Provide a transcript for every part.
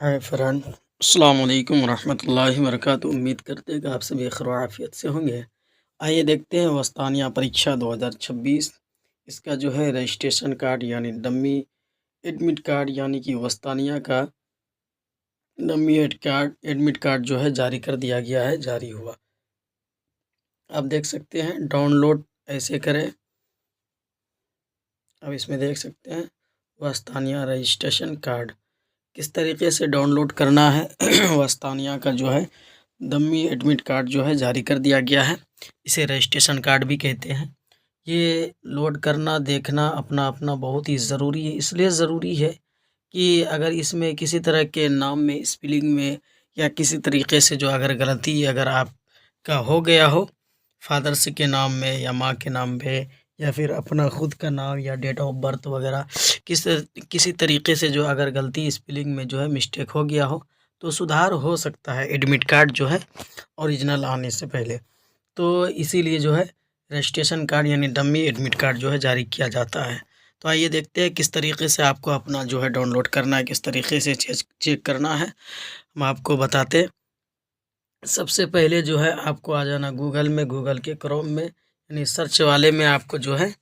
Hi friend, अस्सलाम वालेकुम रहमतुल्लाहि व बरकातुहू। उम्मीद करते हैं कि आप सभी खैर आफियत से होंगे। आइए देखते हैं वस्तानिया परीक्षा 2026 इसका जो है रजिस्ट्रेशन कार्ड यानी डम्मी एडमिट कार्ड यानी कि वस्तानिया का डम्मी एडमिट कार्ड जो है जारी कर दिया गया है, जारी हुआ। आप देख सकते हैं डाउनलोड ऐसे करें। अब इसमें देख सकते हैं वस्तानिया रजिस्ट्रेशन कार्ड किस तरीके से डाउनलोड करना है। वस्तानिया का जो है डम्मी एडमिट कार्ड जो है जारी कर दिया गया है। इसे रजिस्ट्रेशन कार्ड भी कहते हैं। ये लोड करना देखना अपना अपना बहुत ही ज़रूरी है। इसलिए ज़रूरी है कि अगर इसमें किसी तरह के नाम में स्पेलिंग में या किसी तरीके से जो अगर गलती अगर आपका हो गया हो, फादर्स के नाम में या माँ के नाम पे या फिर अपना खुद का नाम या डेट ऑफ बर्थ वगैरह किसी तरीके से जो अगर गलती स्पेलिंग में जो है मिस्टेक हो गया हो तो सुधार हो सकता है एडमिट कार्ड जो है ओरिजिनल आने से पहले। तो इसीलिए जो है रजिस्ट्रेशन कार्ड यानी डम्मी एडमिट कार्ड जो है जारी किया जाता है। तो आइए देखते हैं किस तरीके से आपको अपना जो है डाउनलोड करना है, किस तरीके से चेक करना है, हम आपको बताते हैं। सबसे पहले जो है आपको आ जाना गूगल में, गूगल के क्रोम में यानी सर्च वाले में आपको जो है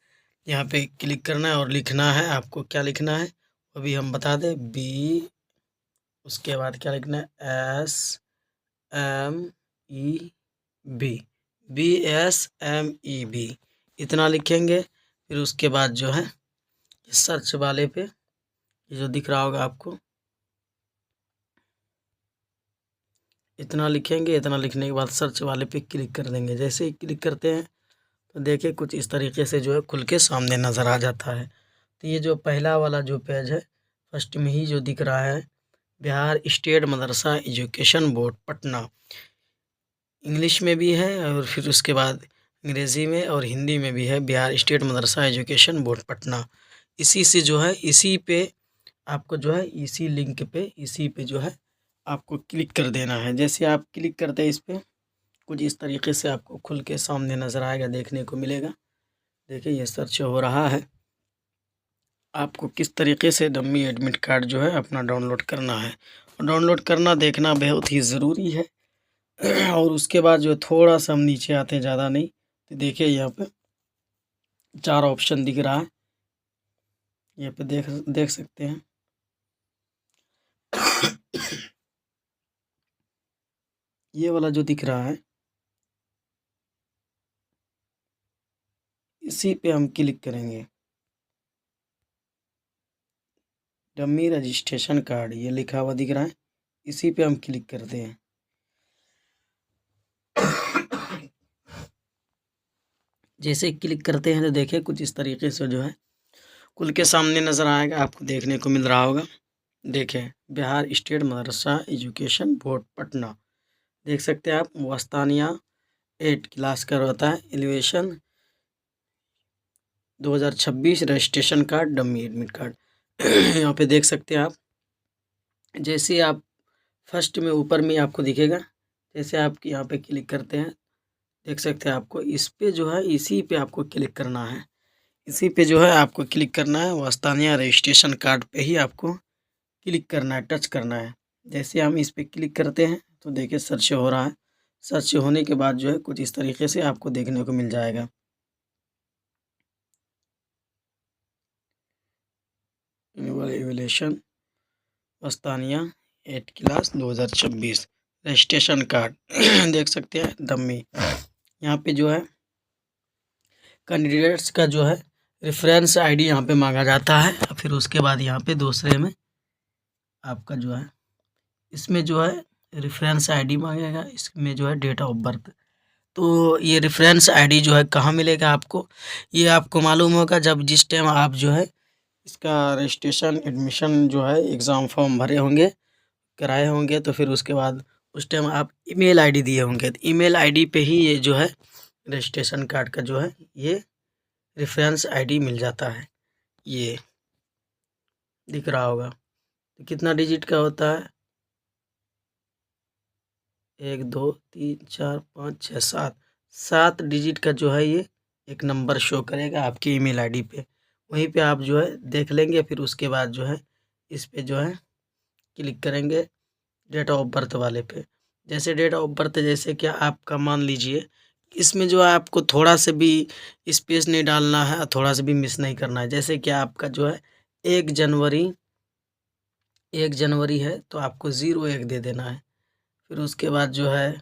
यहाँ पे क्लिक करना है और लिखना है। आपको क्या लिखना है अभी हम बता दें, उसके बाद क्या लिखना है, SMEB, BSMEB, इतना लिखेंगे। फिर उसके बाद जो है सर्च वाले पे ये जो दिख रहा होगा आपको, इतना लिखेंगे। इतना लिखने के बाद सर्च वाले पे क्लिक कर देंगे। जैसे ही क्लिक करते हैं तो देखिए कुछ इस तरीके से जो है खुल के सामने नज़र आ जाता है। तो ये जो पहला वाला जो पेज है, फर्स्ट में ही जो दिख रहा है, बिहार स्टेट मदरसा एजुकेशन बोर्ड पटना, इंग्लिश में भी है और फिर उसके बाद अंग्रेज़ी में और हिंदी में भी है, बिहार स्टेट मदरसा एजुकेशन बोर्ड पटना। इसी से जो है इसी पे आपको जो है इसी पे जो है आपको क्लिक कर देना है। जैसे आप क्लिक करते हैं इस पे कुछ इस तरीके से आपको खुल के सामने नज़र आएगा, देखने को मिलेगा। देखिए ये सर्च हो रहा है। आपको किस तरीके से डम्मी एडमिट कार्ड जो है अपना डाउनलोड करना है, और डाउनलोड करना देखना बहुत ही ज़रूरी है। और उसके बाद जो थोड़ा सा हम नीचे आते हैं, ज़्यादा नहीं, तो देखिए यहाँ पे 4 ऑप्शन दिख रहा है। यहाँ पे देख सकते हैं। ये वाला जो दिख रहा है इसी पे हम क्लिक करेंगे। डम्मी रजिस्ट्रेशन कार्ड ये लिखा हुआ दिख रहा है, इसी पे हम क्लिक करते हैं। जैसे क्लिक करते हैं तो देखिए कुछ इस तरीके से जो है खुल के सामने नज़र आएगा, आपको देखने को मिल रहा होगा। देखें बिहार स्टेट मदरसा एजुकेशन बोर्ड पटना, देख सकते हैं आप। वस्तानिया 8 क्लास का होता है, elevation 2026 registration card dummy admit card. यहाँ पे देख सकते हैं आप। जैसे आप फर्स्ट में ऊपर में आपको दिखेगा, जैसे आप यहाँ पे क्लिक करते हैं देख सकते हैं आपको इस पे जो है इसी पे आपको क्लिक करना है। इसी पे जो है आपको क्लिक करना है, वस्तानिया रजिस्ट्रेशन कार्ड पे ही आपको क्लिक करना है, टच करना है। जैसे हम इस पे क्लिक करते हैं तो देखिए सर्च हो रहा है। सर्च होने के बाद जो है कुछ इस तरीके से आपको देखने को मिल जाएगा। एवोल्यूशन वस्तानिया 8 क्लास 2026 रजिस्ट्रेशन कार्ड देख सकते हैं डम्मी। यहाँ पे जो है कैंडिडेट्स का जो है रेफरेंस आईडी यहाँ पे मांगा जाता है। फिर उसके बाद यहाँ पे दूसरे में आपका जो है इसमें जो है रेफरेंस आईडी मांगेगा, इसमें जो है डेट ऑफ बर्थ। तो ये रेफरेंस आईडी जो है कहाँ मिलेगा आपको, ये आपको मालूम होगा जब जिस टाइम आप जो है इसका रजिस्ट्रेशन एडमिशन जो है एग्ज़ाम फॉर्म भरे होंगे, कराए होंगे, तो फिर उसके बाद उस टाइम आप ईमेल आईडी दिए होंगे, तो ईमेल आईडी पे ही ये जो है रजिस्ट्रेशन कार्ड का जो है ये रेफरेंस आईडी मिल जाता है। ये दिख रहा होगा। तो कितना डिजिट का होता है, 1 2 3 4 5 6 7 डिजिट का जो है ये एक नंबर शो करेगा आपकी ईमेल आईडी पे। वहीं पे आप जो है देख लेंगे। फिर उसके बाद जो है इस पे जो है क्लिक करेंगे डेट ऑफ बर्थ वाले पे। जैसे डेट ऑफ बर्थ, जैसे कि आपका मान लीजिए इसमें जो है आपको थोड़ा सा भी स्पेस नहीं डालना है, थोड़ा सा भी मिस नहीं करना है। जैसे कि आपका जो है 1 जनवरी है तो आपको 01 दे देना है। फिर उसके बाद जो है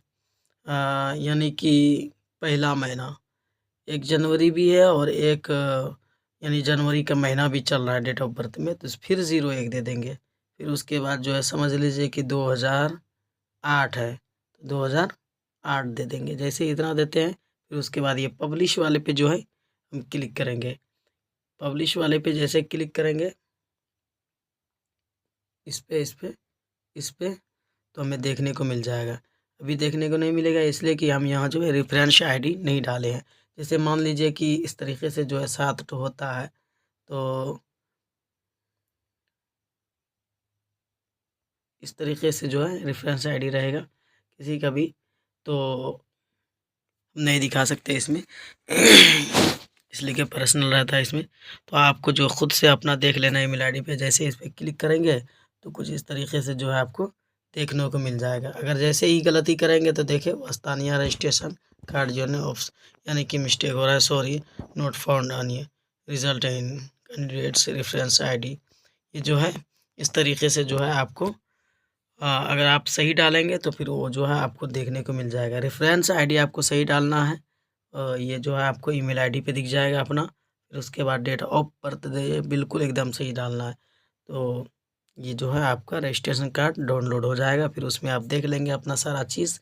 यानी कि पहला महीना 1 जनवरी भी है और यानी जनवरी का महीना भी चल रहा है डेट ऑफ बर्थ में, तो फिर 01 दे देंगे। फिर उसके बाद जो है समझ लीजिए कि 2008 है तो 2008 दे देंगे। जैसे इतना देते हैं फिर उसके बाद ये पब्लिश वाले पे जो है हम क्लिक करेंगे। पब्लिश वाले पे जैसे क्लिक करेंगे इस पे तो हमें देखने को मिल जाएगा। अभी देखने को नहीं मिलेगा इसलिए कि हम यहाँ जो है रेफरेंस आईडी नहीं डाले हैं। जैसे मान लीजिए कि इस तरीके से जो है 7 तो होता है, तो इस तरीके से जो है रेफरेंस आईडी रहेगा किसी का भी, तो नहीं दिखा सकते इसमें इसलिए कि पर्सनल रहता है इसमें। तो आपको जो खुद से अपना देख लेना है ईमेल आईडी पे। जैसे इस पर क्लिक करेंगे तो कुछ इस तरीके से जो है आपको देखने को मिल जाएगा। अगर जैसे ही गलती करेंगे तो देखिए वस्तानिया रजिस्ट्रेशन कार्ड जो है ऑफ यानी कि मिस्टेक हो रहा है, सॉरी नोट फाउंड ऑन ये result in candidates reference ID. ये जो है इस तरीके से जो है आपको अगर आप सही डालेंगे तो फिर वो जो है आपको देखने को मिल जाएगा। रेफरेंस आईडी आपको सही डालना है। ये जो है आपको ईमेल आईडी पे दिख जाएगा अपना। फिर उसके बाद डेट ऑफ बर्थ बिल्कुल एकदम सही डालना है। तो ये जो है आपका रजिस्ट्रेशन कार्ड डाउनलोड हो जाएगा। फिर उसमें आप देख लेंगे अपना सारा चीज़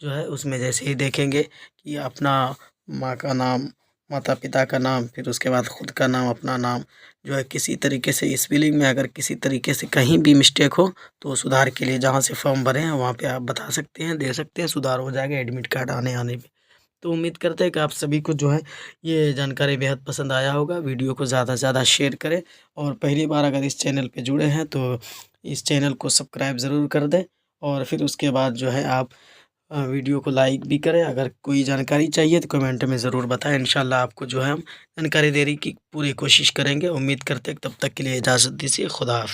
जो है उसमें। जैसे ही देखेंगे कि अपना माँ का नाम, माता पिता का नाम, फिर उसके बाद खुद का नाम, अपना नाम जो है किसी तरीके से स्पेलिंग में अगर किसी तरीके से कहीं भी मिस्टेक हो तो सुधार के लिए जहाँ से फॉर्म भरे हैं वहाँ पे आप बता सकते हैं, दे सकते हैं, सुधार हो जाएगा एडमिट कार्ड आने में। तो उम्मीद करते हैं कि आप सभी को जो है ये जानकारी बेहद पसंद आया होगा। वीडियो को ज़्यादा से ज़्यादा शेयर करें और पहली बार अगर इस चैनल पे जुड़े हैं तो इस चैनल को सब्सक्राइब ज़रूर कर दें। और फिर उसके बाद जो है आप वीडियो को लाइक भी करें। अगर कोई जानकारी चाहिए तो कमेंट में ज़रूर बताएं। इंशाल्लाह आपको जो है हम जानकारी देने की पूरी कोशिश करेंगे। उम्मीद करते हैं तब तक के लिए इजाज़त दीजिए। खुदा हाफिज़।